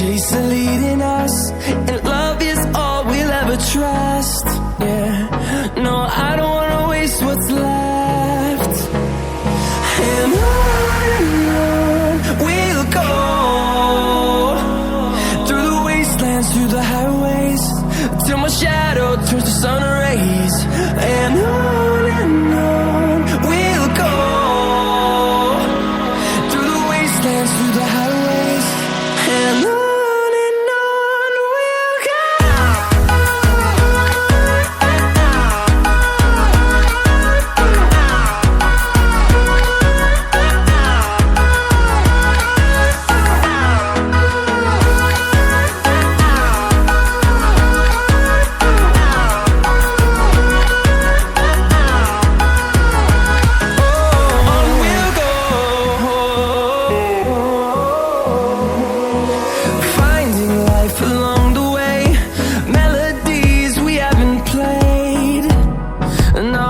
chaser leading us, and love is all we'll ever trust. Yeah, no, I don't wanna waste what's left. And on we'll go, through the wastelands, through the highways, till my shadow turns to sun rays. And on we'll go, through the wastelands, through the highways, and on we'll go. Along the way, melodies we haven't played. No,